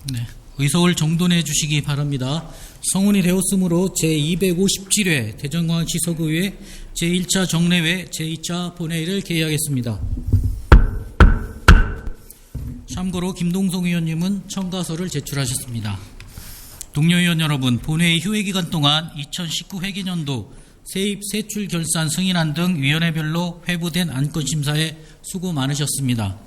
네, 의석을 정돈해 주시기 바랍니다. 성운이 되었으므로 제257회 대전광역시 서구의회 제1차 정례회 제2차 본회의를 개의하겠습니다. 참고로 김동성 의원님은 첨가서를 제출하셨습니다. 동료 의원 여러분, 본회의 휴회 기간 동안 2019 회기년도 세입 세출 결산 승인안 등 위원회별로 회부된 안건 심사에 수고 많으셨습니다.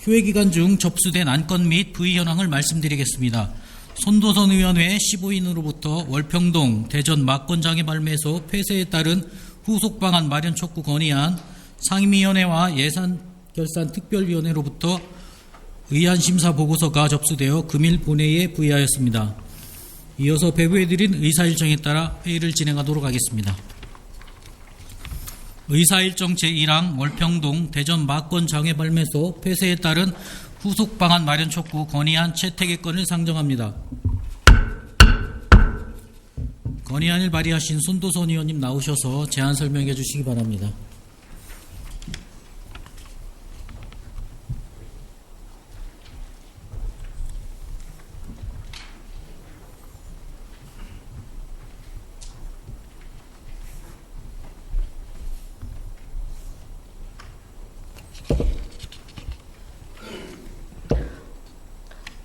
휴회 기간 중 접수된 안건 및 부의 현황을 말씀드리겠습니다. 손도선 의원회 15인으로부터 월평동 대전 막권장애 발매소 폐쇄에 따른 후속 방안 마련 촉구 건의안, 상임위원회와 예산결산특별위원회로부터 의안 심사 보고서가 접수되어 금일 본회의에 부의하였습니다. 이어서 배부해드린 의사일정에 따라 회의를 진행하도록 하겠습니다. 의사일정 제1항 월평동 대전 막권장애 발매소 폐쇄에 따른 후속 방안 마련 촉구 건의안 채택의 건을 상정합니다. 건의안을 발의하신 손도선 의원님 나오셔서 제안 설명해 주시기 바랍니다.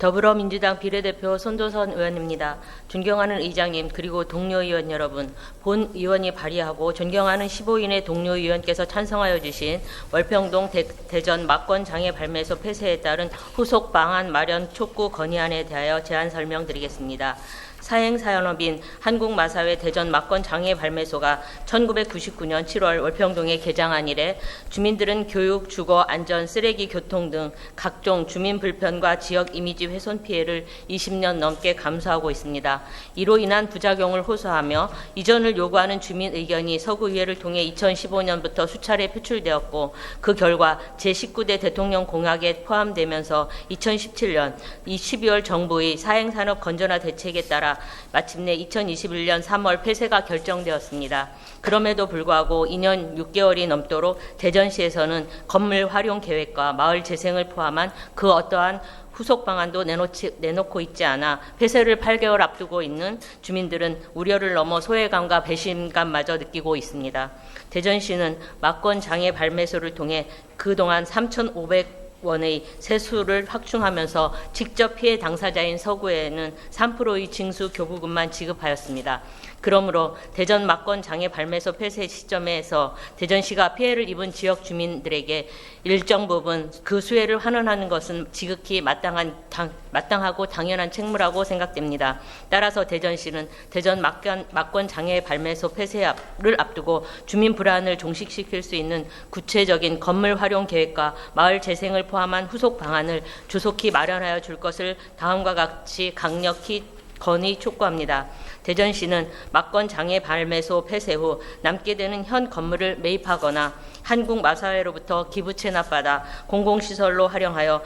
더불어민주당 비례대표 손도선 의원입니다. 존경하는 의장님 그리고 동료 의원 여러분, 본 의원이 발의하고 존경하는 15인의 동료 의원께서 찬성하여 주신 월평동 대전 막권장애 발매소 폐쇄에 따른 후속 방안 마련 촉구 건의안에 대하여 제안 설명드리겠습니다. 사행사연업인 한국마사회 대전 막권장애 발매소가 1999년 7월 월평동에 개장한 이래 주민들은 교육, 주거, 안전, 쓰레기, 교통 등 각종 주민 불편과 지역 이미지 훼손 피해를 20년 넘게 감수하고 있습니다. 이로 인한 부작용을 호소하며 이전을 요구하는 주민 의견이 서구의회를 통해 2015년부터 수차례 표출되었고 그 결과 제19대 대통령 공약에 포함되면서 2017년 12월 정부의 사행산업 건전화 대책에 따라 마침내 2021년 3월 폐쇄가 결정되었습니다. 그럼에도 불구하고 2년 6개월이 넘도록 대전시에서는 건물 활용 계획과 마을 재생을 포함한 그 어떠한 후속 방안도 내놓고 있지 않아 폐쇄를 8개월 앞두고 있는 주민들은 우려를 넘어 소외감과 배신감마저 느끼고 있습니다. 대전시는 막권장애 발매소를 통해 그동안 3,500원의 세수를 확충하면서 직접 피해 당사자인 서구에는 3%의 징수 교부금만 지급하였습니다. 그러므로 대전 막권장애 발매소 폐쇄 시점에서 대전시가 피해를 입은 지역 주민들에게 일정 부분 그 수혜를 환원하는 것은 지극히 마땅하고 당연한 책무라고 생각됩니다. 따라서 대전시는 대전 막권장애 발매소 폐쇄를 앞두고 주민 불안을 종식시킬 수 있는 구체적인 건물 활용 계획과 마을 재생을 포함한 후속 방안을 조속히 마련하여 줄 것을 다음과 같이 강력히 건의 촉구합니다. 대전시는 막권장애 발매소 폐쇄 후 남게 되는 현 건물을 매입하거나 한국마사회로부터 기부 체납받아 공공시설로 활용하여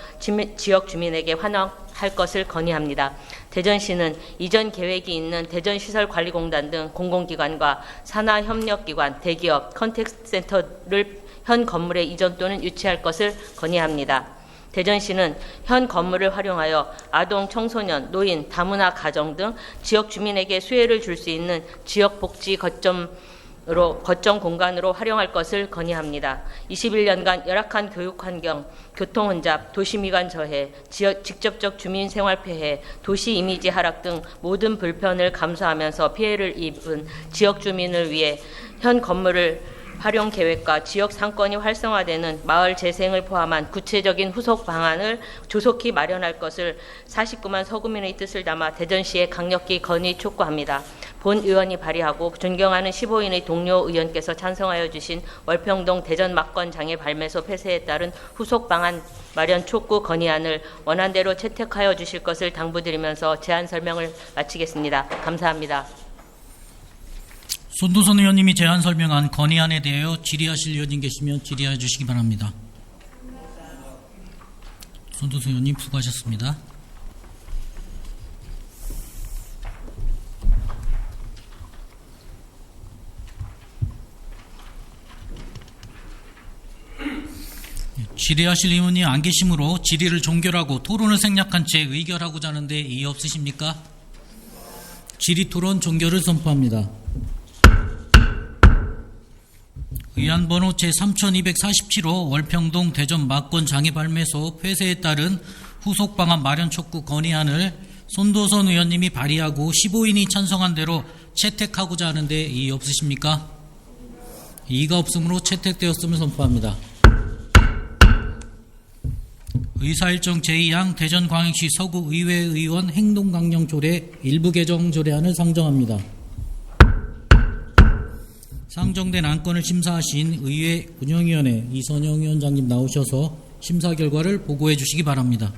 지역 주민에게 환원할 것을 건의합니다. 대전시는 이전 계획이 있는 대전시설관리공단 등 공공기관과 산하협력기관, 대기업, 컨택트센터를 현 건물에 이전 또는 유치할 것을 건의합니다. 대전시는 현 건물을 활용하여 아동, 청소년, 노인, 다문화 가정 등 지역 주민에게 수혜를 줄 수 있는 지역복지 거점 공간으로 활용할 것을 건의합니다. 21년간 열악한 교육환경, 교통혼잡, 도시미관 저해, 직접적 주민생활 폐해, 도시 이미지 하락 등 모든 불편을 감수하면서 피해를 입은 지역 주민을 위해 현 건물을 활용 계획과 지역 상권이 활성화되는 마을 재생을 포함한 구체적인 후속 방안을 조속히 마련할 것을 49만 서구민의 뜻을 담아 대전시에 강력히 건의 촉구합니다. 본 의원이 발의하고 존경하는 15인의 동료 의원께서 찬성하여 주신 월평동 대전 막권장애 발매소 폐쇄에 따른 후속 방안 마련 촉구 건의안을 원안대로 채택하여 주실 것을 당부드리면서 제안 설명을 마치겠습니다. 감사합니다. 손도선 의원님이 제안 설명한 건의안에 대하여 질의하실 의원님 계시면 질의해 주시기 바랍니다. 손도선 의원님 수고하셨습니다. 질의하실 의원이 안 계시므로 질의를 종결하고 토론을 생략한 채 의결하고자 하는데 이의 없으십니까? 질의 토론 종결을 선포합니다. 의안 번호 제3247호 월평동 대전 막권 장애 발매소 폐쇄에 따른 후속 방안 마련 촉구 건의안을 손도선 의원님이 발의하고 15인이 찬성한 대로 채택하고자 하는데 이의 없으십니까? 이의가 없으므로 채택되었음을 선포합니다. 의사일정 제2항 대전광역시 서구의회 의원 행동강령조례 일부 개정 조례안을 상정합니다. 상정된 안건을 심사하신 의회 운영위원회 이선영 위원장님 나오셔서 심사 결과를 보고해 주시기 바랍니다.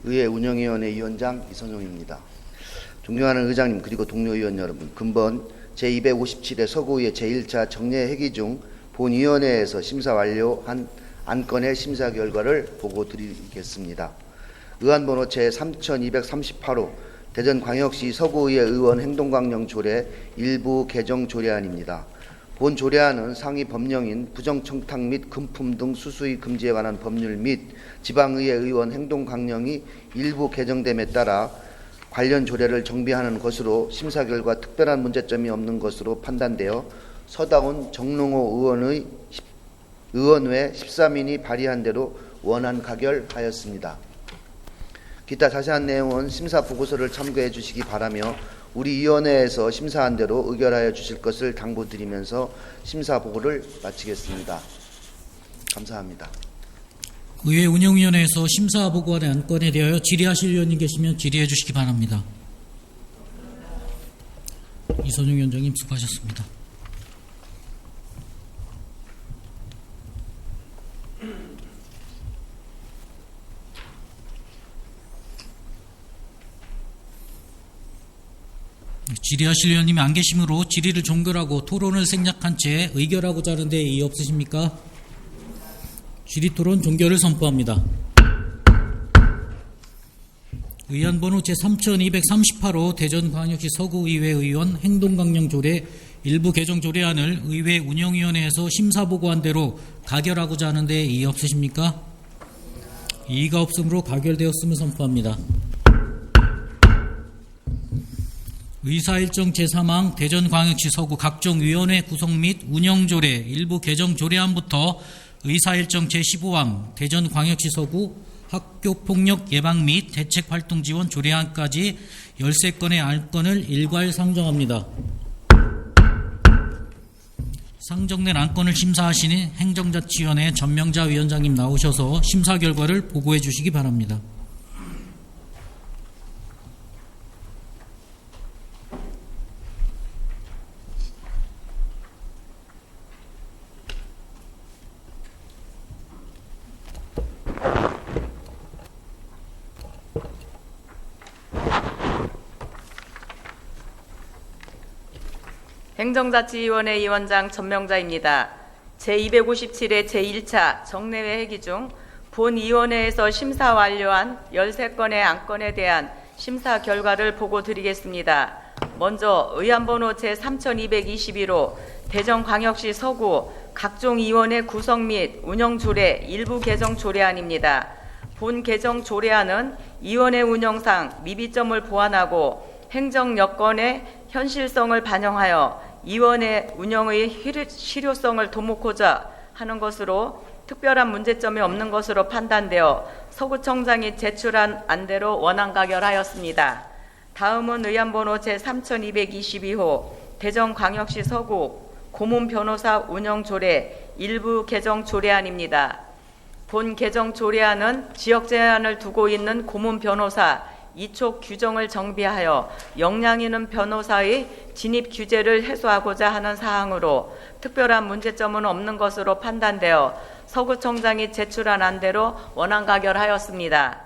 의회 운영위원회 위원장 이선용입니다. 존경하는 의장님 그리고 동료 의원 여러분, 근본 제257회 서구의회 제1차 정례 회기 중 본위원회에서 심사 완료한 안건의 심사 결과를 보고 드리겠습니다. 의안번호 제3238호 대전광역시 서구의회 의원 행동강령 조례 일부 개정 조례안입니다. 본 조례안은 상위 법령인 부정청탁 및 금품 등 수수의 금지에 관한 법률 및 지방의회 의원 행동강령이 일부 개정됨에 따라 관련 조례를 정비하는 것으로 심사 결과 특별한 문제점이 없는 것으로 판단되어 서다운 정릉호 의원회 13인이 발의한 대로 원안 가결하였습니다. 기타 자세한 내용은 심사 보고서를 참고해 주시기 바라며 우리 위원회에서 심사한 대로 의결하여 주실 것을 당부드리면서 심사 보고를 마치겠습니다. 감사합니다. 의회 운영위원회에서 심사 보고안의 안건에 대하여 질의하실 의원님 계시면 질의해 주시기 바랍니다. 이선용 위원장님 수고하셨습니다. 질의하실 의원님이 안 계시므로 질의를 종결하고 토론을 생략한 채 의결하고자 하는데 이의 없으십니까? 질의토론 종결을 선포합니다. 의안번호 제3238호 대전광역시 서구의회 의원 행동강령 조례 일부 개정 조례안을 의회 운영위원회에서 심사보고한 대로 가결하고자 하는데 이의 없으십니까? 이의가 없으므로 가결되었음을 선포합니다. 의사일정 제3항 대전광역시 서구 각종 위원회 구성 및 운영조례 일부 개정 조례안부터 의사일정 제15항 대전광역시 서구 학교폭력 예방 및 대책활동 지원 조례안까지 13건의 안건을 일괄 상정합니다. 상정된 안건을 심사하시는 행정자치위원회 전명자 위원장님 나오셔서 심사 결과를 보고해 주시기 바랍니다. 행정자치위원회 위원장 전명자입니다. 제257회 제1차 정례회 회기 중 본위원회에서 심사 완료한 13건의 안건에 대한 심사 결과를 보고 드리겠습니다. 먼저 의안번호 제3221호 대전광역시 서구 각종 위원회 구성 및 운영조례 일부 개정 조례안입니다. 본 개정 조례안은 위원회 운영상 미비점을 보완하고 행정 여건의 현실성을 반영하여 위원회 운영의 실효성을 도모하고자 하는 것으로 특별한 문제점이 없는 것으로 판단되어 서구청장이 제출한 안대로 원안 가결하였습니다. 다음은 의안번호 제3222호 대전광역시 서구 고문 변호사 운영조례 일부 개정 조례안입니다. 본 개정 조례안은 지역 제한을 두고 있는 고문 변호사 이촉 규정을 정비하여 역량 있는 변호사의 진입 규제를 해소하고자 하는 사항으로 특별한 문제점은 없는 것으로 판단되어 서구청장이 제출한 안대로 원안 가결하였습니다.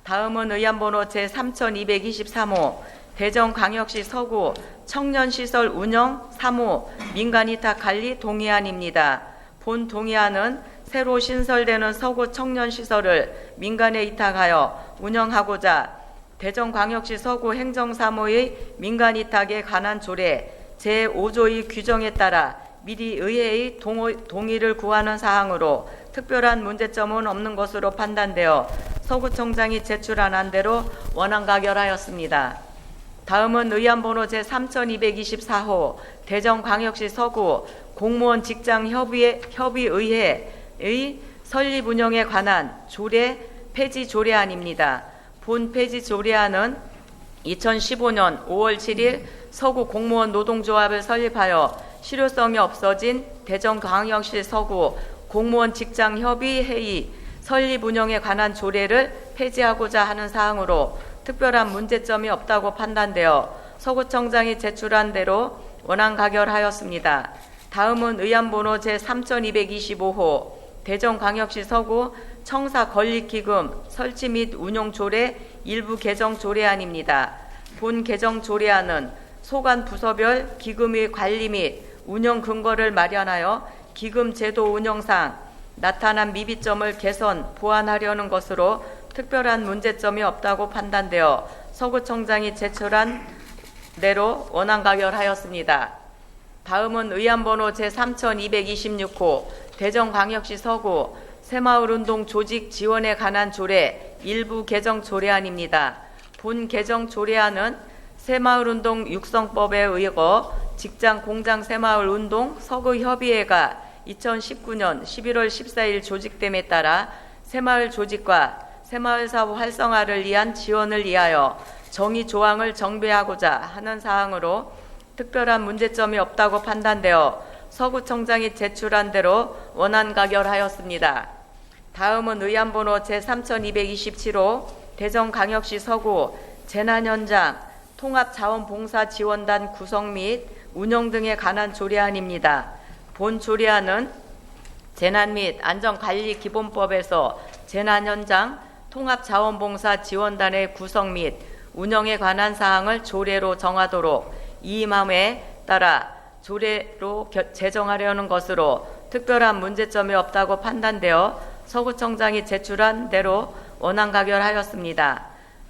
다음은 의안번호 제3223호 대전광역시 서구 청년시설 운영 사무 민간위탁 관리 동의안입니다. 본 동의안은 새로 신설되는 서구 청년시설을 민간에 위탁하여 운영하고자 대전광역시 서구 행정사무의 민간위탁에 관한 조례 제5조의 규정에 따라 미리 의회의 동의를 구하는 사항으로 특별한 문제점은 없는 것으로 판단되어 서구청장이 제출한 안대로 원안 가결하였습니다. 다음은 의안번호 제3224호 대전광역시 서구 공무원 직장협의회의 설립 운영에 관한 조례 폐지 조례안입니다. 본 폐지 조례안은 2015년 5월 7일 서구 공무원 노동조합을 설립하여 실효성이 없어진 대전광역시 서구 공무원 직장협의회의 설립 운영에 관한 조례를 폐지하고자 하는 사항으로 특별한 문제점이 없다고 판단되어 서구청장이 제출한 대로 원안 가결하였습니다. 다음은 의안번호 제3225호 대전광역시 서구 청사권익기금 설치 및 운용 조례 일부 개정 조례안입니다. 본 개정 조례안은 소관 부서별 기금의 관리 및 운영 근거를 마련하여 기금 제도 운영상 나타난 미비점을 개선, 보완하려는 것으로 특별한 문제점이 없다고 판단되어 서구청장이 제출한 대로 원안 가결하였습니다. 다음은 의안번호 제3226호 대전광역시 서구 새마을운동 조직 지원에 관한 조례 일부 개정 조례안입니다. 본 개정 조례안은 새마을운동 육성법에 의거 직장 공장 새마을운동 서구협의회가 2019년 11월 14일 조직됨에 따라 새마을 조직과 새마을 사업 활성화를 위한 지원을 위하여 정의 조항을 정비하고자 하는 사항으로 특별한 문제점이 없다고 판단되어 서구청장이 제출한 대로 원안 가결하였습니다. 다음은 의안번호 제3227호 대전광역시 서구 재난현장 통합자원봉사지원단 구성 및 운영 등에 관한 조례안입니다. 본 조례안은 재난 및 안전관리기본법에서 재난현장 통합자원봉사지원단의 구성 및 운영에 관한 사항을 조례로 정하도록 이임함에 따라 조례로 제정하려는 것으로 특별한 문제점이 없다고 판단되어 서구청장이 제출한 대로 원안 가결하였습니다.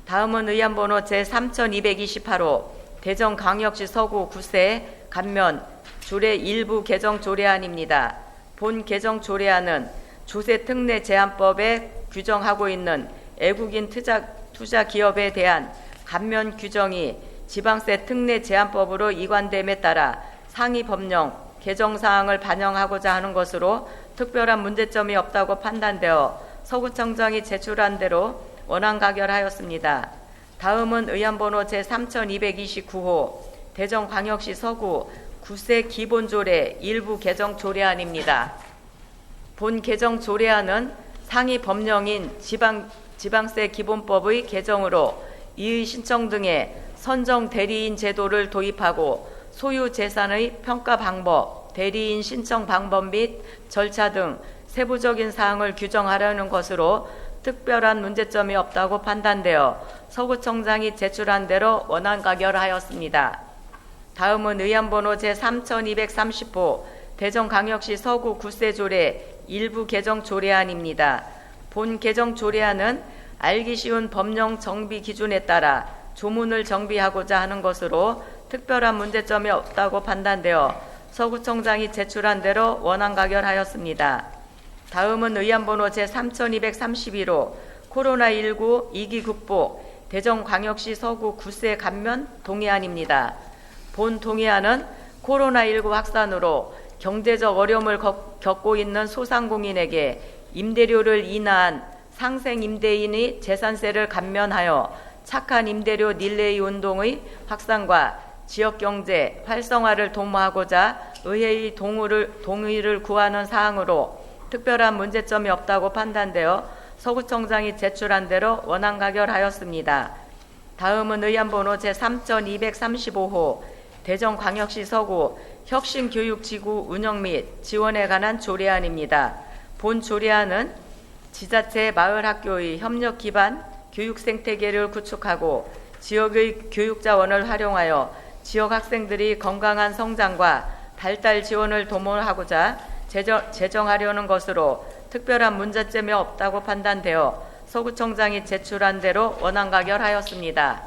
다음은 의안번호 제3228호 대전광역시 서구 구세 감면 조례 일부 개정 조례안입니다. 본 개정 조례안은 조세 특례 제한법에 규정하고 있는 외국인 투자 기업에 대한 감면 규정이 지방세 특례 제한법으로 이관됨에 따라 상위 법령 개정 사항을 반영하고자 하는 것으로 특별한 문제점이 없다고 판단되어 서구청장이 제출한 대로 원안 가결하였습니다. 다음은 의안번호 제3229호 대전광역시 서구 구세 기본조례 일부 개정 조례안입니다. 본 개정 조례안은 상위 법령인 지방세 기본법의 개정으로 이의 신청 등의 선정 대리인 제도를 도입하고 소유 재산의 평가 방법, 대리인 신청 방법 및 절차 등 세부적인 사항을 규정하려는 것으로 특별한 문제점이 없다고 판단되어 서구청장이 제출한 대로 원안 가결하였습니다. 다음은 의안번호 제3230호 대전광역시 서구 구세조례 일부 개정 조례안입니다. 본 개정 조례안은 알기 쉬운 법령 정비 기준에 따라 조문을 정비하고자 하는 것으로 특별한 문제점이 없다고 판단되어 서구청장이 제출한 대로 원안 가결하였습니다. 다음은 의안번호 제3231호 코로나19 위기 극복 대전광역시 서구 구세 감면 동의안입니다. 본 동의안은 코로나19 확산으로 경제적 어려움을 겪고 있는 소상공인에게 임대료를 인하한 상생임대인의 재산세를 감면하여 착한 임대료 릴레이 운동의 확산과 지역경제 활성화를 도모하고자 의회의 동의를 구하는 사항으로 특별한 문제점이 없다고 판단되어 서구청장이 제출한 대로 원안 가결하였습니다. 다음은 의안번호 제3235호 대전광역시 서구 혁신교육지구 운영 및 지원에 관한 조례안입니다. 본 조례안은 지자체 마을학교의 협력 기반 교육 생태계를 구축하고 지역의 교육 자원을 활용하여 지역 학생들이 건강한 성장과 발달 지원을 도모하고자 제정하려는 것으로 특별한 문제점이 없다고 판단되어 서구청장이 제출한 대로 원안 가결하였습니다.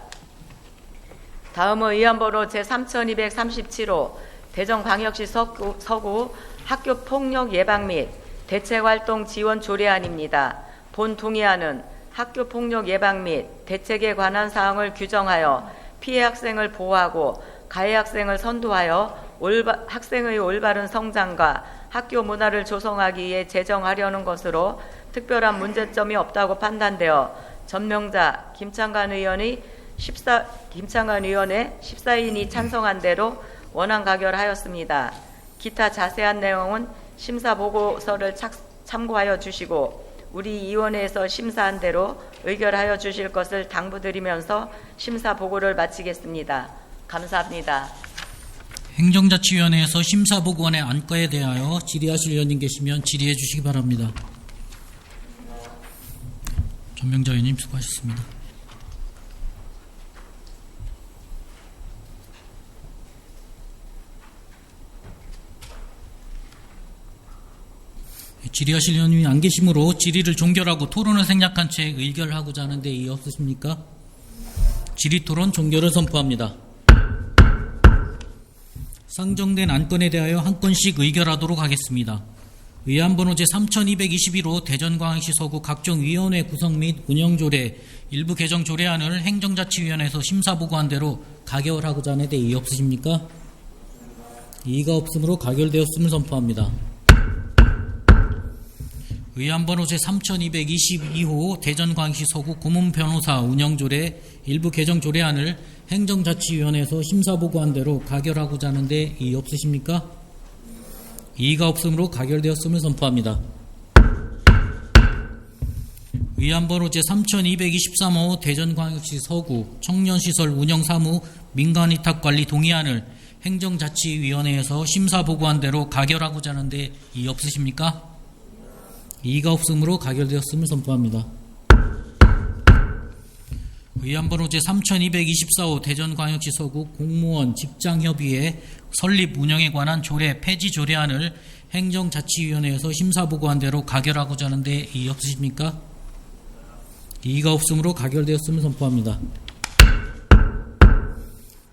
다음은 의안번호 제3237호 대전광역시 서구 학교폭력 예방 및 대책활동 지원 조례안입니다. 본 동의안은 학교폭력 예방 및 대책에 관한 사항을 규정하여 피해 학생을 보호하고 가해 학생을 선도하여 학생의 올바른 성장과 학교 문화를 조성하기 위해 제정하려는 것으로 특별한 문제점이 없다고 판단되어 전명자 김창관 의원의 14인이 찬성한 대로 원안 가결하였습니다. 기타 자세한 내용은 심사 보고서를 참고하여 주시고 우리 위원회에서 심사한 대로 의결하여 주실 것을 당부드리면서 심사 보고를 마치겠습니다. 감사합니다. 행정자치위원회에서 심사보고안의 안건에 대하여 질의하실 의원님 계시면 질의해 주시기 바랍니다. 전명자 의원님 수고하셨습니다. 질의하실 의원님이 안 계시므로 질의를 종결하고 토론을 생략한 채 의결하고자 하는데 이의 없으십니까? 질의토론 종결을 선포합니다. 상정된 안건에 대하여 한 건씩 의결하도록 하겠습니다. 의안번호 제3221호 대전광역시 서구 각종 위원회 구성 및 운영조례 일부 개정 조례안을 행정자치위원회에서 심사보고한 대로 가결하고자 하는데 이의 없으십니까? 이의가 없으므로 가결되었음을 선포합니다. 의안번호 제3222호 대전광역시 서구 고문변호사 운영조례 일부 개정 조례안을 행정자치위원회에서 심사보고한 대로 가결하고자 하는데 이의 없으십니까? 이의가 없으므로 가결되었음을 선포합니다. 의안번호 제3223호 대전광역시 서구 청년시설 운영사무 민간위탁관리 동의안을 행정자치위원회에서 심사보고한 대로 가결하고자 하는데 이의 없으십니까? 이의가 없으므로 가결되었음을 선포합니다. 의안번호 제3224호 대전광역시 서구 공무원 직장협의회 설립 운영에 관한 조례 폐지 조례안을 행정자치위원회에서 심사보고한 대로 가결하고자 하는데 이의 없으십니까? 이의가 없으므로 가결되었음을 선포합니다.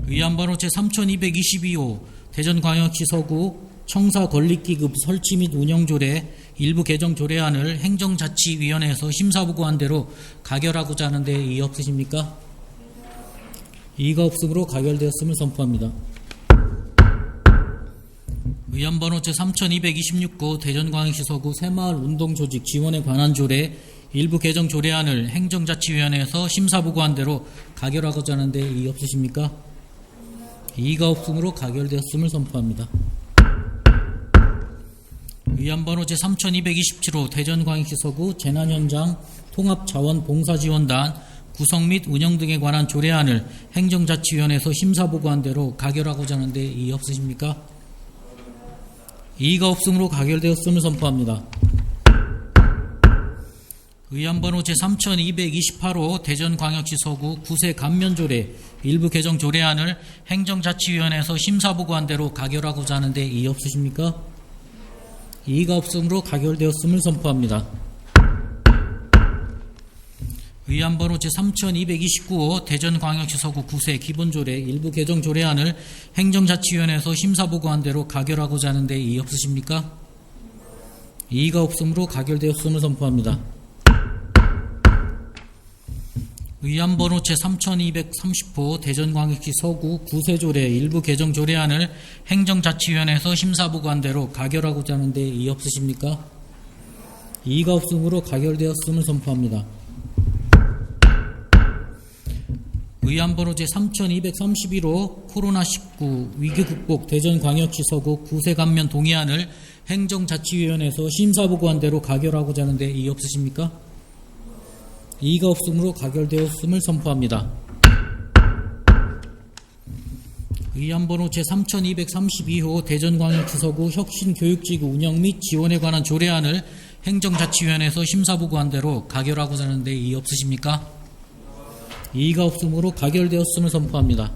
의안번호 제3222호 대전광역시 서구 청사권리기급 설치 및 운영조례 일부 개정 조례안을 행정자치위원회에서 심사보고한 대로 가결하고자 하는데 이의 없으십니까? 이의가 없으므로 가결되었음을 선포합니다. 의안번호 제3226호 대전광역시 서구 새마을 운동조직 지원에 관한 조례 일부 개정 조례안을 행정자치위원회에서 심사보고한 대로 가결하고자 하는데 이의 없으십니까? 이의가 없으므로 가결되었음을 선포합니다. 의안번호 제3227호 대전광역시 서구 재난현장 통합자원봉사지원단 구성 및 운영 등에 관한 조례안을 행정자치위원회에서 심사보고한 대로 가결하고자 하는데 이의 없으십니까? 이의가 없으므로 가결되었음을 선포합니다. 의안번호 제3228호 대전광역시 서구 구세 감면조례 일부 개정 조례안을 행정자치위원회에서 심사보고한 대로 가결하고자 하는데 이의 없으십니까? 이의가 없으므로 가결되었음을 선포합니다. 의안번호 제3229호 대전광역시 서구 구세 기본조례 일부 개정 조례안을 행정자치위원회에서 심사보고한 대로 가결하고자 하는데 이의 없으십니까? 이의가 없으므로 가결되었음을 선포합니다. 의안번호 제3230호 대전광역시 서구 구세조례 일부 개정 조례안을 행정자치위원회에서 심사보고한 대로 가결하고자 하는데 이의 없으십니까? 이의가 없으므로 가결되었음을 선포합니다. 의안번호 제3231호 코로나19 위기극복 대전광역시 서구 구세감면 동의안을 행정자치위원회에서 심사보고한 대로 가결하고자 하는데 이의 없으십니까? 이의가 없으므로 가결되었음을 선포합니다. 의안번호 제3232호 대전광역시 서구 혁신교육지구 운영 및 지원에 관한 조례안을 행정자치위원회에서 심사보고한 대로 가결하고자 하는데 이의 없으십니까? 이의가 없으므로 가결되었음을 선포합니다.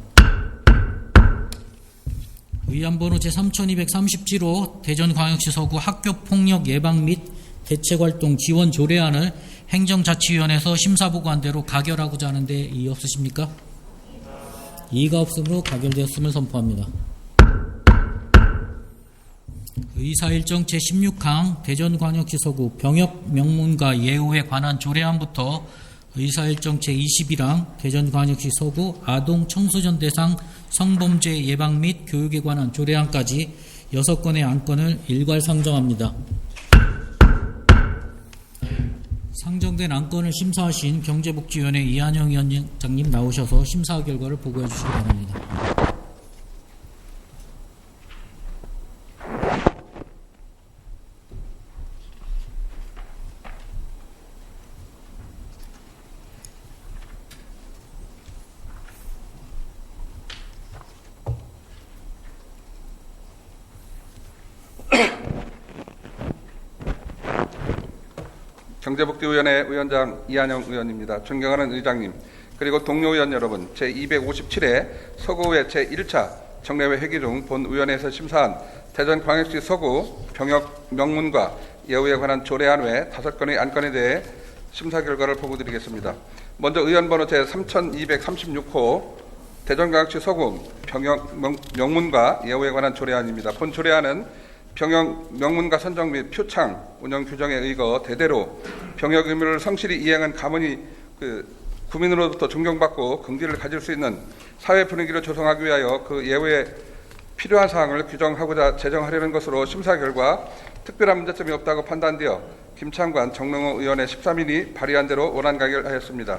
의안번호 제3237호 대전광역시 서구 학교폭력 예방 및 대책활동 지원 조례안을 행정자치위원회에서 심사보고한 대로 가결하고자 하는데 이의 없으십니까? 이의가 없으므로 가결되었음을 선포합니다. 의사일정 제16항 대전광역시 서구 병역 명문과 예우에 관한 조례안부터 의사일정 제21항 대전광역시 서구 아동 청소년 대상 성범죄 예방 및 교육에 관한 조례안까지 6건의 안건을 일괄 상정합니다. 상정된 안건을 심사하신 경제복지위원회 이한영 위원장님 나오셔서 심사 결과를 보고해 주시기 바랍니다. 경제복지위원회 위원장 이한영 의원입니다. 존경하는 의장님, 그리고 동료 의원 여러분, 제257회 서구의 제1차 정례회 회기 중 본 위원회에서 심사한 대전광역시 서구 병역 명문과 예우에 관한 조례안 외 5건의 안건에 대해 심사 결과를 보고드리겠습니다. 먼저 의원번호 제3236호 대전광역시 서구 병역 명문과 예우에 관한 조례안입니다. 본 조례안은 병역 명문과 선정 및 표창 운영 규정에 의거 대대로 병역 의무를 성실히 이행한 가문이 국민으로부터 존경받고 긍지를 가질 수 있는 사회 분위기를 조성하기 위하여 그 예우에 필요한 사항을 규정하고자 제정하려는 것으로 심사 결과 특별한 문제점이 없다고 판단되어 김창관 정능호 의원의 13인이 발의한 대로 원안 가결하였습니다.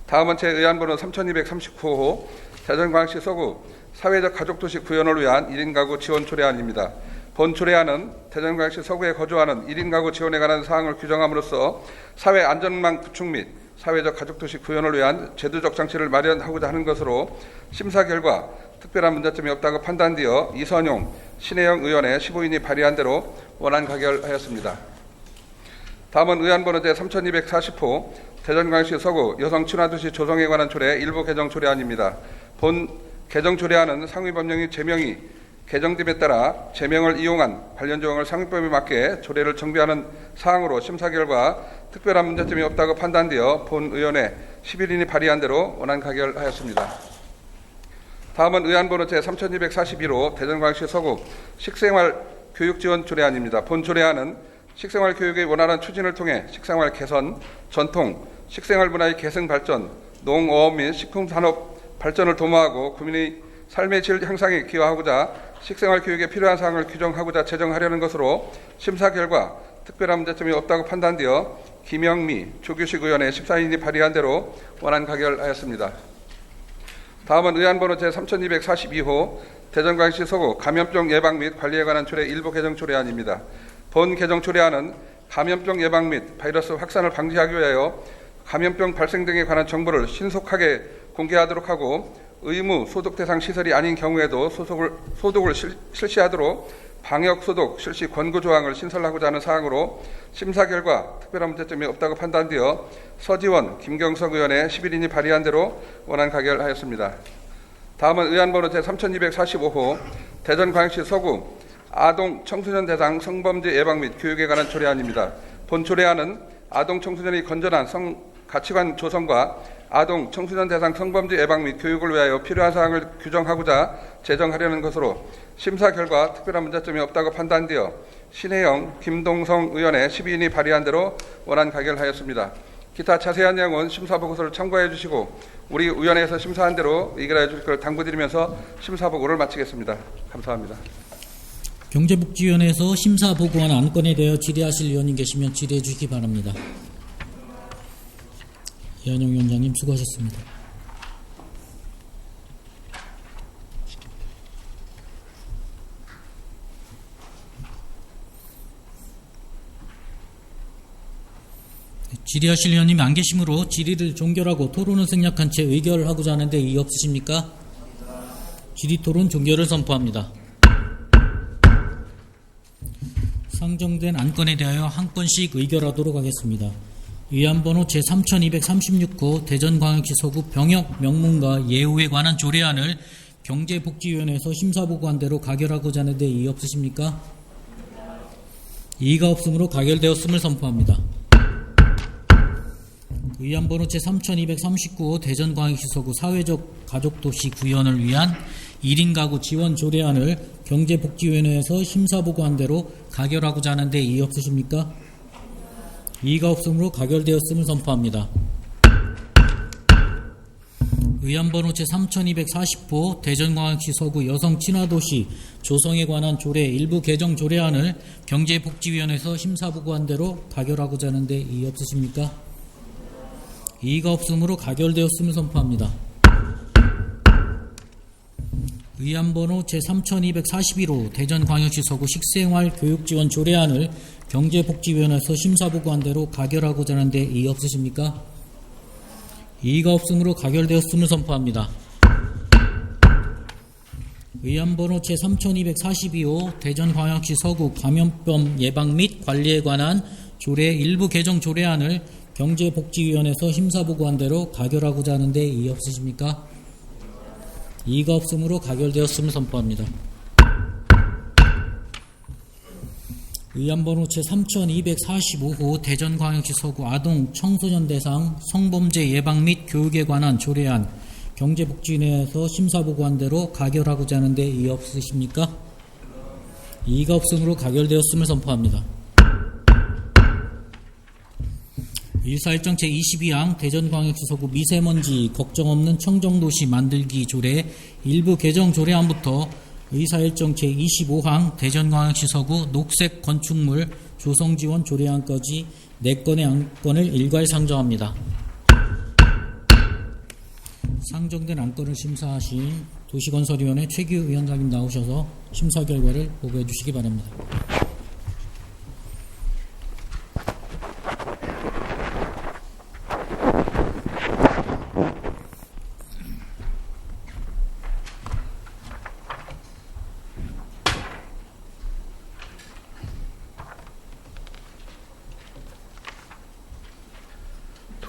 다음은 제 의안번호 3239호 대전광역시 서구 사회적 가족도시 구현을 위한 1인 가구 지원 조례안입니다. 본 조례안은 대전광역시 서구에 거주하는 1인 가구 지원에 관한 사항을 규정함으로써 사회 안전망 구축 및 사회적 가족도시 구현을 위한 제도적 장치를 마련하고자 하는 것으로 심사 결과 특별한 문제점이 없다고 판단되어 이선용, 신혜영 의원의 15인이 발의한 대로 원안 가결하였습니다. 다음은 의안번호 제3240호 대전광역시 서구 여성 친화도시 조성에 관한 조례 일부 개정 조례안입니다. 본 개정 조례안은 상위법령이 제명이 개정됨에 따라 제명을 이용한 관련 조항을 상위법에 맞게 조례를 정비하는 사항으로 심사 결과 특별한 문제점이 없다고 판단되어 본 의원회 11인이 발의한 대로 원안 가결하였습니다. 다음은 의안번호 제3241호 대전광역시 서구 식생활 교육 지원 조례안입니다. 본 조례안은 식생활 교육의 원활한 추진을 통해 식생활 개선, 전통, 식생활 문화의 계승 발전, 농어업 및 식품산업 발전을 도모하고 국민의 삶의 질 향상에 기여하고자 식생활 교육에 필요한 사항을 규정하고자 제정하려는 것으로 심사 결과 특별한 문제점이 없다고 판단되어 김영미 조규식 의원의 14인이 발의한 대로 원안 가결하였습니다. 다음은 의안번호 제3242호 대전광역시 서구 감염병 예방 및 관리에 관한 조례 일부 개정 조례안입니다. 본 개정 조례안은 감염병 예방 및 바이러스 확산을 방지하기 위하여 감염병 발생 등에 관한 정보를 신속하게 공개하도록 하고 의무 소독 대상 시설이 아닌 경우에도 소독을 실시하도록 방역 소독 실시 권고 조항을 신설하고자 하는 사항으로 심사 결과 특별한 문제점이 없다고 판단되어 서지원, 김경석 의원의 11인이 발의한 대로 원안 가결하였습니다. 다음은 의안번호 제3245호 대전광역시 서구 아동 청소년 대상 성범죄 예방 및 교육에 관한 조례안입니다. 본 조례안은 아동 청소년의 건전한 가치관 조성과 아동 청소년 대상 성범죄 예방 및 교육을 위하여 필요한 사항을 규정하고자 제정하려는 것으로 심사 결과 특별한 문제점이 없다고 판단되어 신혜영, 김동성 의원의 12인이 발의한 대로 원안 가결하였습니다. 기타 자세한 내용은 심사보고서를 참고해 주시고 우리 위원회에서 심사한 대로 의결해 주실 것을 당부드리면서 심사보고를 마치겠습니다. 감사합니다. 경제복지위원회에서 심사보고한 안건에 대하여 질의하실 위원님 계시면 질의해 주시기 바랍니다. 이한영 위원장님 수고하셨습니다. 질의하실 위원님이 안 계시므로 질의를 종결하고 토론을 생략한 채 의결을 하고자 하는데 이의 없으십니까? 질의토론 종결을 선포합니다. 상정된 안건에 대하여 한 건씩 의결하도록 하겠습니다. 위안번호 제3236호 대전광역시 서구 병역 명문과 예우에 관한 조례안을 경제복지위원회에서 심사보고한 대로 가결하고자 하는데 이의 없으십니까? 이의가 없으므로 가결되었음을 선포합니다. 의안번호 제3239호 대전광역시 서구 사회적 가족도시 구현을 위한 1인 가구 지원 조례안을 경제복지위원회에서 심사보고한 대로 가결하고자 하는데 이의 없으십니까? 이의가 없으므로 가결되었음을 선포합니다. 의안번호 제3240호 대전광역시 서구 여성 친화도시 조성에 관한 조례 일부 개정 조례안을 경제복지위원회에서 심사보고한 대로 가결하고자 하는데 이의 없으십니까? 이의가 없으므로 가결되었음을 선포합니다. 의안번호 제3241호 대전광역시 서구 식생활 교육지원 조례안을 경제복지위원회에서 심사보고한 대로 가결하고자 하는데 이의 없으십니까? 이의가 없으므로 가결되었음을 선포합니다. 의안번호 제3242호 대전광역시 서구 감염병 예방 및 관리에 관한 조례 일부 개정 조례안을 경제복지위원회에서 심사보고한 대로 가결하고자 하는데 이의 없으십니까? 이의가 없으므로 가결되었음을 선포합니다. 의안번호 제3245호 대전광역시 서구 아동 청소년 대상 성범죄 예방 및 교육에 관한 조례안 경제복지위원회에서 심사보고한 대로 가결하고자 하는데 이의 없으십니까? 이의가 없으므로 가결되었음을 선포합니다. 일사일정 제22항 대전광역시 서구 미세먼지 걱정 없는 청정도시 만들기 조례 일부 개정 조례안부터 의사일정 제25항 대전광역시 서구 녹색 건축물 조성지원 조례안까지 4건의 안건을 일괄 상정합니다. 상정된 안건을 심사하신 도시건설위원회 최규 위원장님 나오셔서 심사 결과를 보고해 주시기 바랍니다.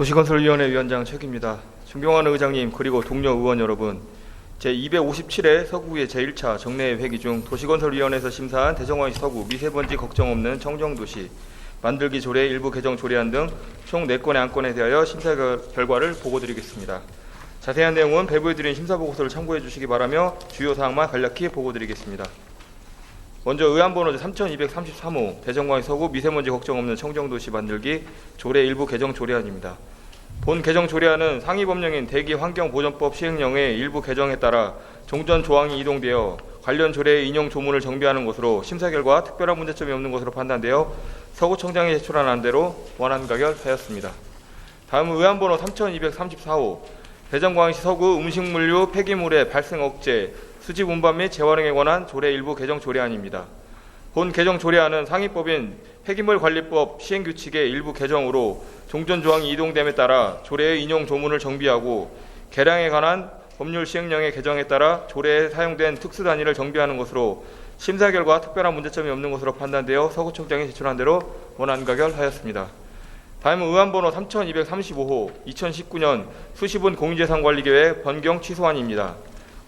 도시건설위원회 위원장 최규입니다. 존경하는 의장님 그리고 동료 의원 여러분, 제257회 서구의 제1차 정례회 회기 중 도시건설위원회에서 심사한 대전광역시 서구 미세먼지 걱정 없는 청정도시 만들기 조례 일부 개정 조례안 등 총 4건의 안건에 대하여 심사 결과를 보고드리겠습니다. 자세한 내용은 배부해드린 심사보고서를 참고해 주시기 바라며 주요 사항만 간략히 보고드리겠습니다. 먼저 의안번호 3233호 대전광역시 서구 미세먼지 걱정 없는 청정도시 만들기 조례 일부 개정 조례안입니다. 본 개정 조례안은 상위 법령인 대기환경보전법 시행령의 일부 개정에 따라 종전 조항이 이동되어 관련 조례의 인용 조문을 정비하는 것으로 심사 결과 특별한 문제점이 없는 것으로 판단되어 서구청장이 제출한 안대로 원안 가결하였습니다. 다음은 의안번호 3234호 대전광역시 서구 음식물류 폐기물의 발생 억제, 수집 운반 및 재활용에 관한 조례 일부 개정 조례안입니다. 본 개정 조례안은 상위법인 폐기물관리법 시행규칙의 일부 개정으로 종전 조항이 이동됨에 따라 조례의 인용 조문을 정비하고 개량에 관한 법률 시행령의 개정에 따라 조례에 사용된 특수단위를 정비하는 것으로 심사 결과 특별한 문제점이 없는 것으로 판단되어 서구청장이 제출한 대로 원안 가결하였습니다. 다음은 의안번호 3235호 2019년 수시분 공유재산관리계획 변경 취소안입니다.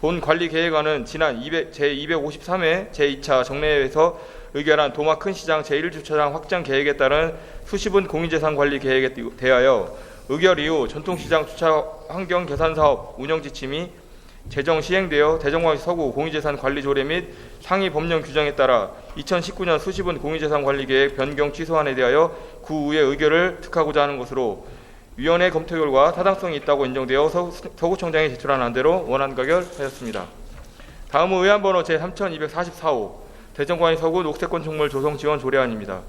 본 관리계획안은 지난 제253회 제2차 정례회에서 의결한 도마 큰시장 제1주차장 확장 계획에 따른 수시분 공유재산 관리 계획에 대하여 의결 이후 전통시장 주차 환경 개선 사업 운영 지침이 제정 시행되어 대전광역시 서구 공유재산 관리 조례 및 상위 법령 규정에 따라 2019년 수시분 공유재산 관리 계획 변경 취소안에 대하여 구의회 의결을 득하고자 하는 것으로 위원회 검토 결과 타당성이 있다고 인정되어 서구청장이 제출한 안대로 원안 가결하였습니다. 다음은 의안번호 제3244호 대전광역시 서구 녹색건축물 조성 지원 조례안입니다.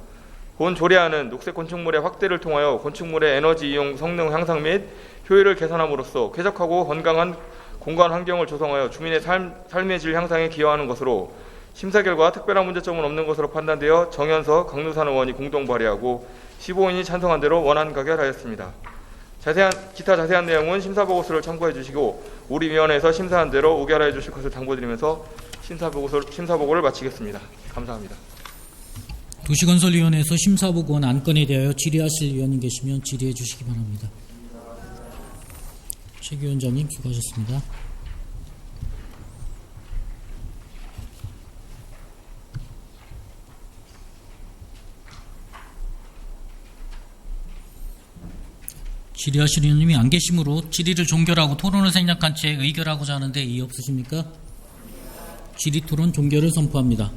본 조례안은 녹색건축물의 확대를 통하여 건축물의 에너지 이용 성능 향상 및 효율을 개선함으로써 쾌적하고 건강한 공간 환경을 조성하여 주민의 삶의 질 향상에 기여하는 것으로 심사 결과 특별한 문제점은 없는 것으로 판단되어 정현석 강누산 의원이 공동 발의하고 15인이 찬성한 대로 원안 가결하였습니다. 기타 자세한 내용은 심사보고서를 참고해 주시고 우리 위원회에서 심사한 대로 의결해 주실 것을 당부드리면서 심사보고를 마치겠습니다. 감사합니다. 도시건설위원회에서 심사보고한 안건에 대하여 질의하실 위원님 계시면 질의해 주시기 바랍니다. 최 위원장님 수고하셨습니다. 질의하실 의원님이 안 계시므로 질의를 종결하고 토론을 생략한 채 의결하고자 하는데 이의 없으십니까? 질의 토론 종결을 선포합니다.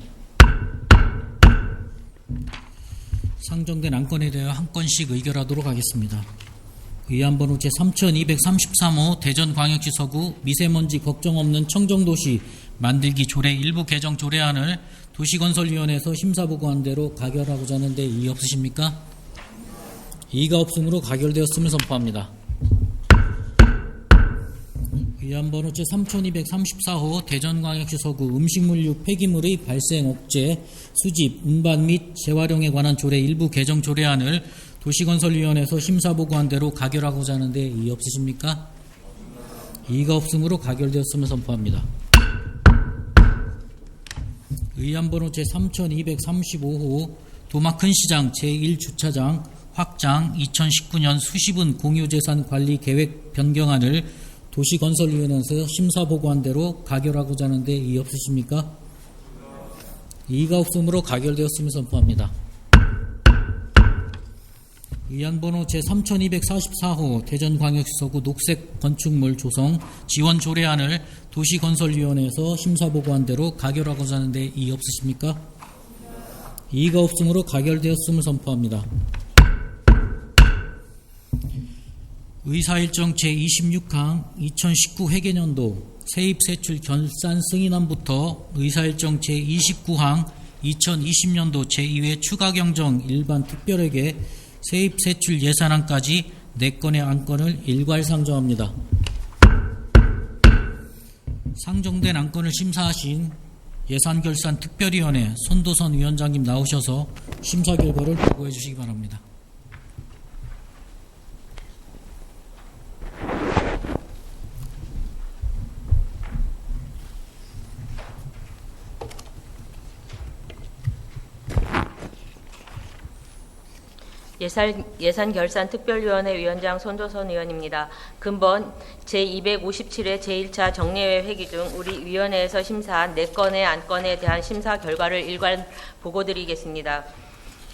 상정된 안건에 대하여 한 건씩 의결하도록 하겠습니다. 의안번호 제3233호 대전광역시 서구 미세먼지 걱정 없는 청정도시 만들기 조례 일부 개정 조례안을 도시건설위원회에서 심사보고한 대로 가결하고자 하는데 이의 없으십니까? 이의가 없으므로 가결되었음을 선포합니다. 의안번호 제3234호 대전광역시 서구 음식물류 폐기물의 발생 억제, 수집, 운반 및 재활용에 관한 조례 일부 개정 조례안을 도시건설위원회에서 심사보고한 대로 가결하고자 하는데 이의 없으십니까? 이의가 없으므로 가결되었음을 선포합니다. 의안번호 제3235호 도마큰시장 제1주차장 확장 2019년 수시분 공유재산 관리 계획 변경안을 도시건설위원회에서 심사보고한 대로 가결하고자 하는데 이의 없으십니까? 이의가 없으므로 가결되었음을 선포합니다. 의안번호 제3244호 대전광역시 서구 녹색 건축물 조성 지원 조례안을 도시건설위원회에서 심사보고한 대로 가결하고자 하는데 이의 없으십니까? 이의가 없으므로 가결되었음을 선포합니다. 의사일정 제26항 2019 회계년도 세입세출 결산 승인안부터 의사일정 제29항 2020년도 제2회 추가경정 일반 특별회계 세입세출 예산안까지 4건의 안건을 일괄 상정합니다. 상정된 안건을 심사하신 예산결산특별위원회 손도선 위원장님 나오셔서 심사 결과를 보고해 주시기 바랍니다. 예산결산특별위원회 위원장 손도선 의원입니다. 근본 제257회 제1차 정례회 회기 중 우리 위원회에서 심사한 4건의 안건에 대한 심사 결과를 일괄 보고드리겠습니다.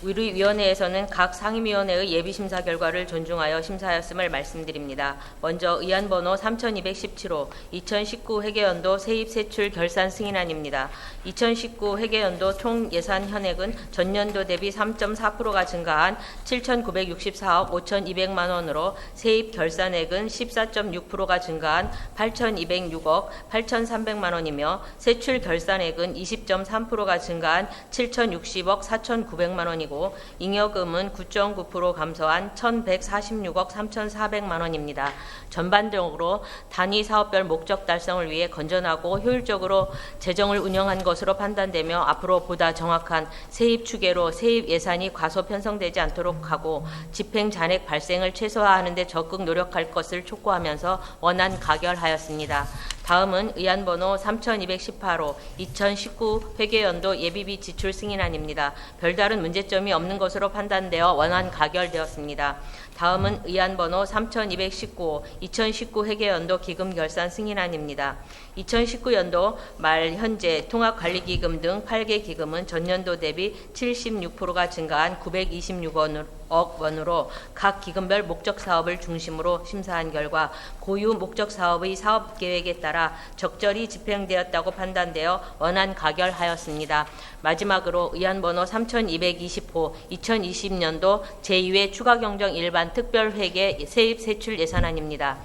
우리 위원회에서는 각 상임위원회의 예비심사 결과를 존중하여 심사하였음을 말씀드립니다. 먼저 의안번호 3217호 2019 회계연도 세입세출 결산 승인안입니다. 2019 회계연도 총 예산 현액은 전년도 대비 3.4%가 증가한 7,964억 5,200만 원으로 세입 결산액은 14.6%가 증가한 8,206억 8,300만 원이며 세출 결산액은 20.3%가 증가한 7,060억 4,900만 원이고 잉여금은 9.9% 감소한 1,146억 3,400만 원입니다. 전반적으로 단위 사업별 목적 달성을 위해 건전하고 효율적으로 재정을 운영한 것으로 판단되며 앞으로 보다 정확한 세입 추계로 세입 예산이 과소 편성되지 않도록 하고 집행 잔액 발생을 최소화하는 데 적극 노력할 것을 촉구하면서 원안 가결하였습니다. 다음은 의안번호 3218호 2019 회계연도 예비비 지출 승인안입니다. 별다른 문제점이 없는 것으로 판단되어 원안 가결되었습니다. 다음은 의안번호 3219호 2019 회계연도 기금 결산 승인안입니다. 2019연도 말 현재 통합관리기금 등 8개 기금은 전년도 대비 76%가 증가한 926억 원으로 각 기금별 목적 사업을 중심으로 심사한 결과 고유 목적 사업의 사업 계획에 따라 적절히 집행되었다고 판단되어 원안 가결하였습니다. 마지막으로 의안번호 3220호 2020년도 제2회 추가경정 일반 특별회계 세입세출 예산안입니다.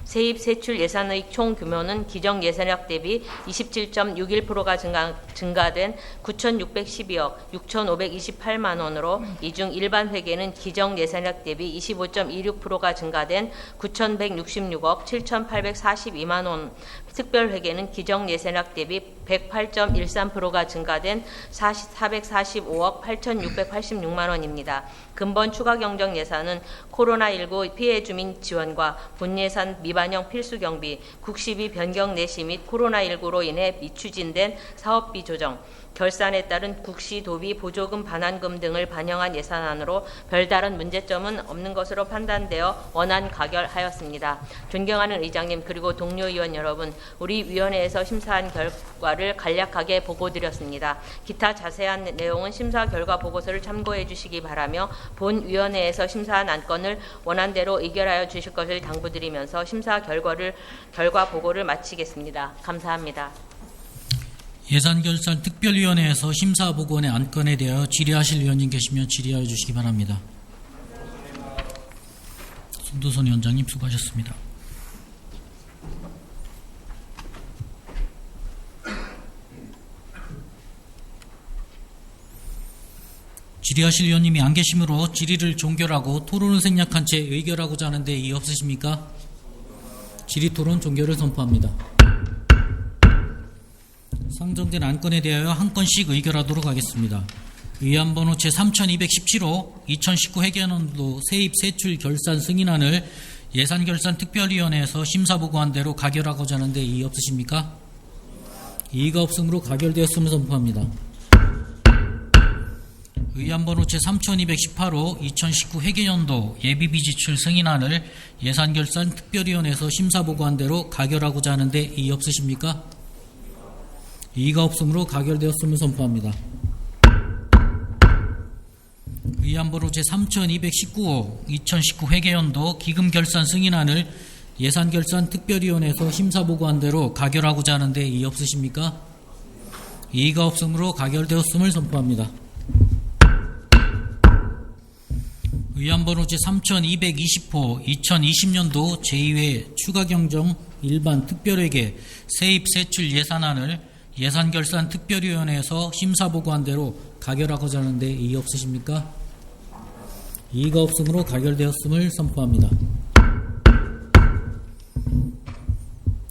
세입 세출 예산의 총 규모는 기정 예산액 대비 27.61%가 증가된 9,612억 6,528만 원으로 이 중 일반 회계는 기정 예산액 대비 25.26%가 증가된 9,166억 7,842만 원, 특별 회계는 기정 예산액 대비 108.13%가 증가된 445억 8,686만 원입니다. 근본 추가 경정 예산은 코로나19 피해 주민 지원과 본예산 미반영 필수 경비, 국시비 변경 내시 및 코로나19로 인해 미추진된 사업비 조정, 결산에 따른 국시, 도비, 보조금, 반환금 등을 반영한 예산안으로 별다른 문제점은 없는 것으로 판단되어 원안 가결하였습니다. 존경하는 의장님 그리고 동료 의원 여러분, 우리 위원회에서 심사한 결과를 간략하게 보고드렸습니다. 기타 자세한 내용은 심사 결과 보고서를 참고해 주시기 바라며 본 위원회에서 심사한 안건을 원안대로 의결하여 주실 것을 당부드리면서 심사 결과 보고를 마치겠습니다. 감사합니다. 예산결산특별위원회에서 심사보고원의 안건에 대하여 질의하실 위원님 계시면 질의하여 주시기 바랍니다. 손도선 위원장님 수고하셨습니다. 질의하실 위원님이 안 계시므로 질의를 종결하고 토론을 생략한 채 의결하고자 하는데 이의 없으십니까? 질의토론 종결을 선포합니다. 상정된 안건에 대하여 한 건씩 의결하도록 하겠습니다. 의안번호 제3217호 2019 회계연도 세입 세출 결산 승인안을 예산결산특별위원회에서 심사보고한 대로 가결하고자 하는데 이의 없으십니까? 이의가 없으므로 가결되었음을 선포합니다. 의안번호 제3218호 2019 회계연도 예비비 지출 승인안을 예산결산특별위원회에서 심사보고한 대로 가결하고자 하는데 이의 없으십니까? 이의가 없으므로 가결되었음을 선포합니다. 의안번호 제3219호 2019 회계연도 기금결산 승인안을 예산결산특별위원회에서 심사보고한 대로 가결하고자 하는데 이의 없으십니까? 이의가 없으므로 가결되었음을 선포합니다. 의안번호 제3220호 2020년도 제2회 추가경정 일반 특별회계 세입 세출 예산안을 예산결산특별위원회에서 심사보고한 대로 가결하고자 하는데 이의 없으십니까? 이의가 없으므로 가결되었음을 선포합니다.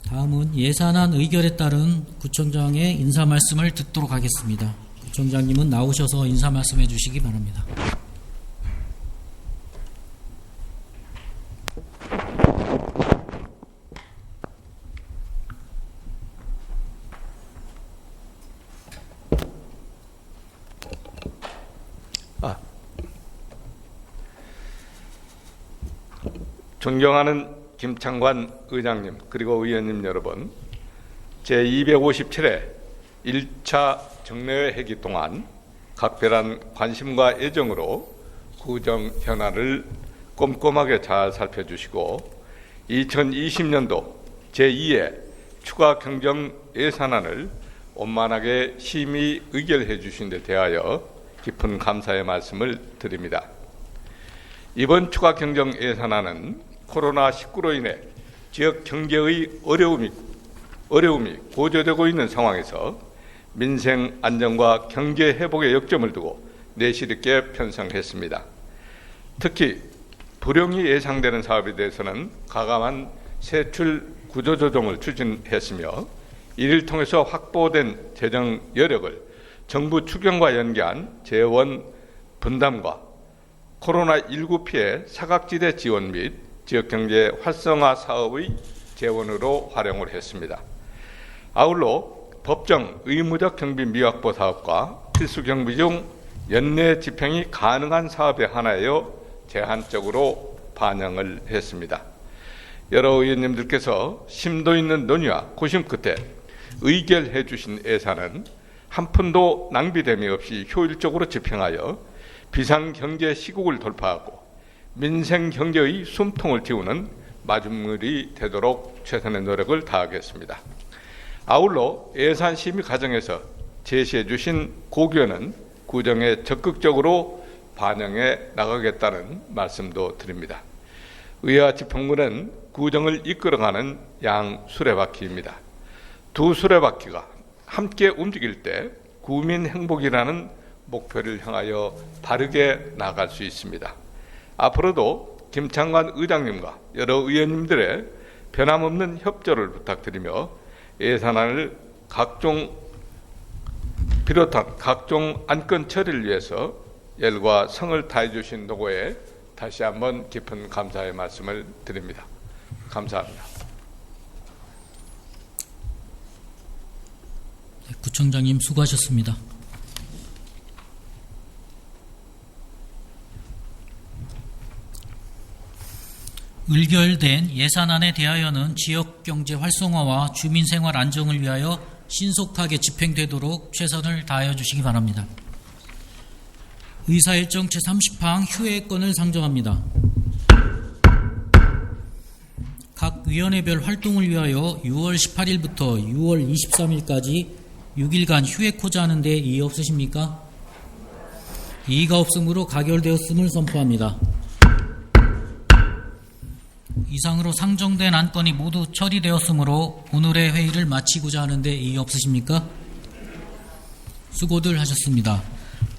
다음은 예산안 의결에 따른 구청장의 인사 말씀을 듣도록 하겠습니다. 구청장님은 나오셔서 인사 말씀해 주시기 바랍니다. 존경하는 김창관 의장님 그리고 의원님 여러분, 제257회 1차 정례회 회기 동안 각별한 관심과 애정으로 구정 현안을 꼼꼼하게 잘 살펴주시고 2020년도 제2회 추가 경정 예산안을 원만하게 심의 의결해 주신 데 대하여 깊은 감사의 말씀을 드립니다. 이번 추가 경정 예산안은 코로나19로 인해 지역 경제의 어려움이 고조되고 있는 상황에서 민생 안정과 경제 회복의 역점을 두고 내실 있게 편성했습니다. 특히 불용이 예상되는 사업에 대해서는 가감한 세출 구조조정을 추진했으며 이를 통해서 확보된 재정 여력을 정부 추경과 연계한 재원 분담과 코로나19 피해 사각지대 지원 및 지역경제 활성화 사업의 재원으로 활용을 했습니다. 아울러 법정 의무적 경비 미확보 사업과 필수 경비 중 연내 집행이 가능한 사업에 한하여 제한적으로 반영을 했습니다. 여러 의원님들께서 심도 있는 논의와 고심 끝에 의결해 주신 예산은 한 푼도 낭비됨이 없이 효율적으로 집행하여 비상경제 시국을 돌파하고 민생 경제의 숨통을 틔우는 마중물이 되도록 최선의 노력을 다하겠습니다. 아울러 예산 심의 과정에서 제시해 주신 고견은 구정에 적극적으로 반영해 나가겠다는 말씀도 드립니다. 의회와 지평구는 구정을 이끌어가는 양 수레바퀴입니다. 두 수레바퀴가 함께 움직일 때 구민 행복이라는 목표를 향하여 바르게 나갈 수 있습니다. 앞으로도 김창관 의장님과 여러 의원님들의 변함없는 협조를 부탁드리며 예산안을 비롯한 각종 안건 처리를 위해서 열과 성을 다해 주신 노고에 다시 한번 깊은 감사의 말씀을 드립니다. 감사합니다. 구청장님 수고하셨습니다. 의결된 예산안에 대하여는 지역경제 활성화와 주민생활 안정을 위하여 신속하게 집행되도록 최선을 다하여 주시기 바랍니다. 의사일정 제30항 휴회권을 상정합니다. 각 위원회별 활동을 위하여 6월 18일부터 6월 23일까지 6일간 휴회코자 하는데 이의 없으십니까? 이의가 없으므로 가결되었음을 선포합니다. 이상으로 상정된 안건이 모두 처리되었으므로 오늘의 회의를 마치고자 하는데 이의 없으십니까? 수고들 하셨습니다.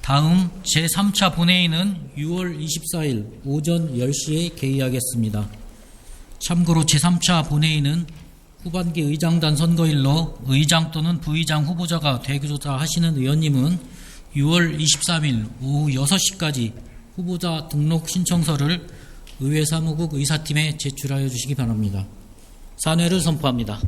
다음 제3차 본회의는 6월 24일 오전 10시에 개의하겠습니다. 참고로 제3차 본회의는 후반기 의장단 선거일로 의장 또는 부의장 후보자가 되고자 하시는 의원님은 6월 23일 오후 6시까지 후보자 등록 신청서를 의회사무국 의사팀에 제출하여 주시기 바랍니다. 산회를 선포합니다.